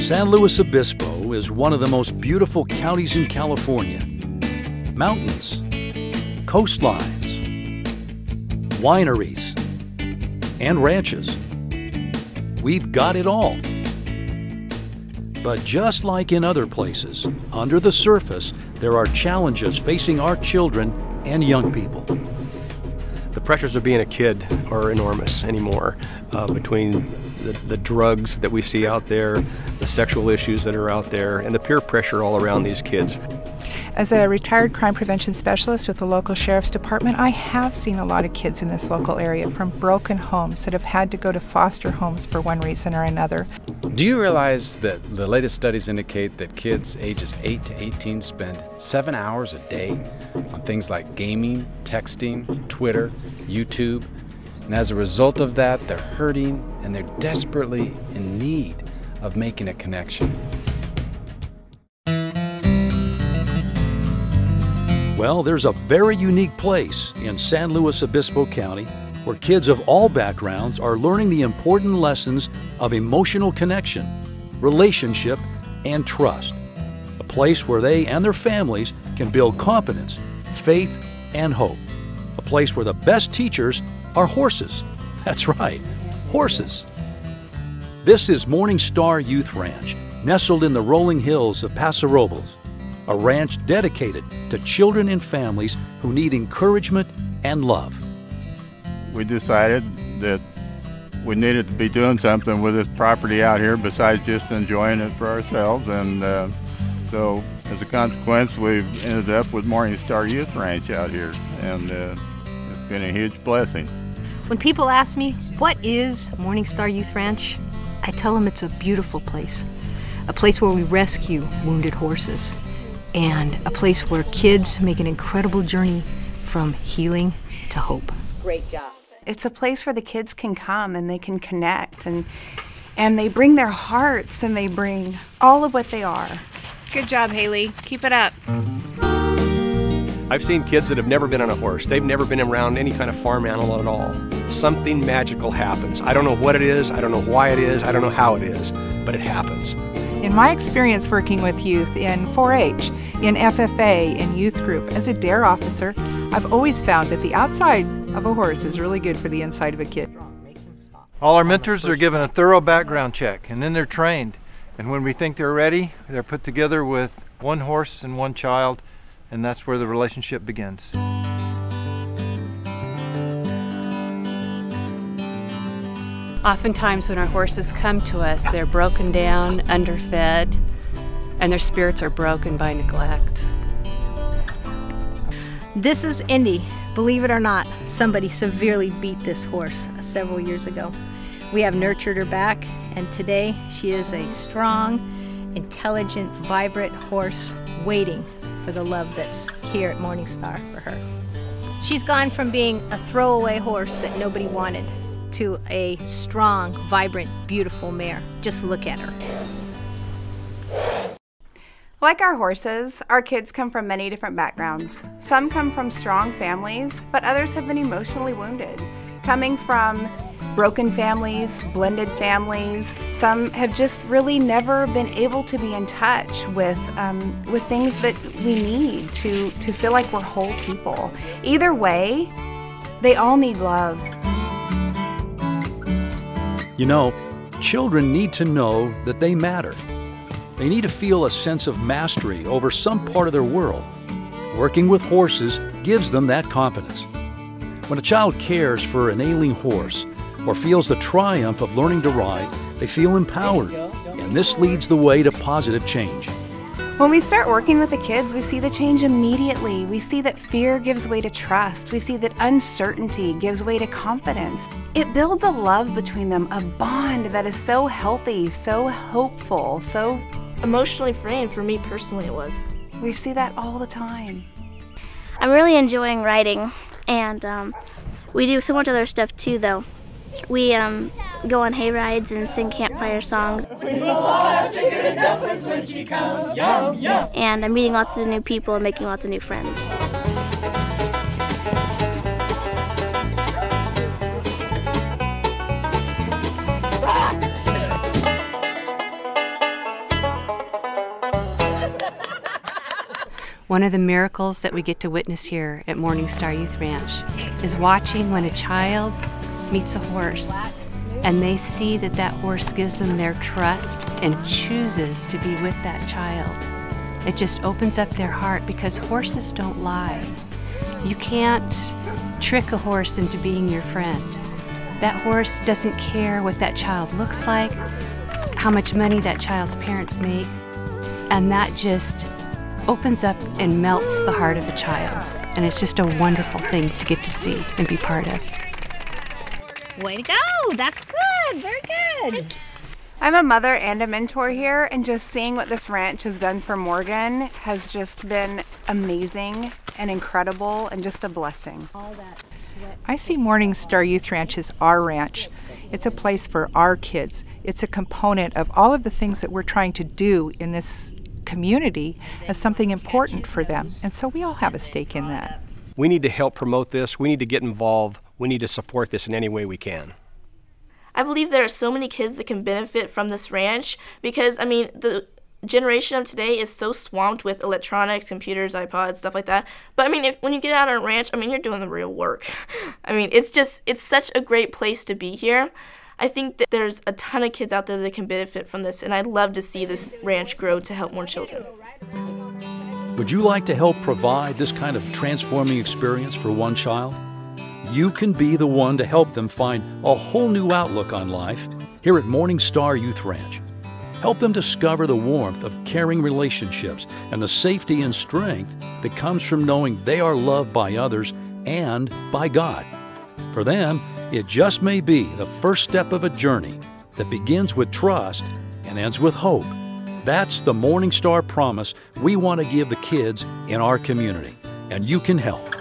San Luis Obispo is one of the most beautiful counties in California. Mountains, coastlines, wineries, and ranches. We've got it all. But just like in other places, under the surface, there are challenges facing our children and young people. The pressures of being a kid are enormous anymore, between the drugs that we see out there, the sexual issues that are out there, and the peer pressure all around these kids. As a retired crime prevention specialist with the local sheriff's department, I have seen a lot of kids in this local area from broken homes that have had to go to foster homes for one reason or another. Do you realize that the latest studies indicate that kids ages 8 to 18 spend 7 hours a day on things like gaming, texting, Twitter, YouTube, and as a result of that, they're hurting and they're desperately in need of making a connection? Well, there's a very unique place in San Luis Obispo County where kids of all backgrounds are learning the important lessons of emotional connection, relationship, and trust. A place where they and their families can build confidence, faith, and hope. A place where the best teachers are horses. That's right, horses. This is Morning Star Youth Ranch, nestled in the rolling hills of Paso Robles. A ranch dedicated to children and families who need encouragement and love. We decided that we needed to be doing something with this property out here besides just enjoying it for ourselves, and so as a consequence we've ended up with Morning Star Youth Ranch out here, and it's been a huge blessing. When people ask me, what is Morning Star Youth Ranch? I tell them it's a beautiful place. A place where we rescue wounded horses. And a place where kids make an incredible journey from healing to hope. Great job. It's a place where the kids can come and they can connect, and they bring their hearts and they bring all of what they are. Good job, Haley. Keep it up. I've seen kids that have never been on a horse. They've never been around any kind of farm animal at all. Something magical happens. I don't know what it is, I don't know why it is, I don't know how it is, but it happens. In my experience working with youth in 4-H, in FFA, in youth group, as a DARE officer, I've always found that the outside of a horse is really good for the inside of a kid. All our mentors are given a thorough background check, and then they're trained. And when we think they're ready, they're put together with one horse and one child, and that's where the relationship begins. Oftentimes when our horses come to us, they're broken down, underfed, and their spirits are broken by neglect. This is Indy. Believe it or not, somebody severely beat this horse several years ago. We have nurtured her back, and today she is a strong, intelligent, vibrant horse waiting for the love that's here at Morning Star for her. She's gone from being a throwaway horse that nobody wanted to a strong, vibrant, beautiful mare. Just look at her. Like our horses, our kids come from many different backgrounds. Some come from strong families, but others have been emotionally wounded, coming from broken families, blended families. Some have just really never been able to be in touch with things that we need to feel like we're whole people. Either way, they all need love. You know, children need to know that they matter. They need to feel a sense of mastery over some part of their world. Working with horses gives them that confidence. When a child cares for an ailing horse or feels the triumph of learning to ride, they feel empowered, and this leads the way to positive change. When we start working with the kids, we see the change immediately. We see that fear gives way to trust. We see that uncertainty gives way to confidence. It builds a love between them, a bond that is so healthy, so hopeful, so Emotionally freeing for me personally it was. We see that all the time. I'm really enjoying riding, and we do so much other stuff too though. We go on hay rides and sing campfire songs. And I'm meeting lots of new people and making lots of new friends. One of the miracles that we get to witness here at Morning Star Youth Ranch is watching when a child meets a horse and they see that that horse gives them their trust and chooses to be with that child. It just opens up their heart because horses don't lie. You can't trick a horse into being your friend. That horse doesn't care what that child looks like, how much money that child's parents make, and that just opens up and melts the heart of a child. And it's just a wonderful thing to get to see and be part of. Way to go! That's good! Very good! I'm a mother and a mentor here, and just seeing what this ranch has done for Morgan has just been amazing and incredible and just a blessing. I see Morning Star Youth Ranch as our ranch. It's a place for our kids. It's a component of all of the things that we're trying to do in this community as something important for them. And so we all have a stake in that. We need to help promote this. We need to get involved. We need to support this in any way we can. I believe there are so many kids that can benefit from this ranch because, I mean, the generation of today is so swamped with electronics, computers, iPods, stuff like that. But, I mean, when you get out on a ranch, I mean, you're doing the real work. I mean, it's such a great place to be here. I think that there's a ton of kids out there that can benefit from this, and I'd love to see this ranch grow to help more children. Would you like to help provide this kind of transforming experience for one child? You can be the one to help them find a whole new outlook on life here at Morning Star Youth Ranch. Help them discover the warmth of caring relationships and the safety and strength that comes from knowing they are loved by others and by God. For them, it just may be the first step of a journey that begins with trust and ends with hope. That's the Morning Star promise we want to give the kids in our community, and you can help.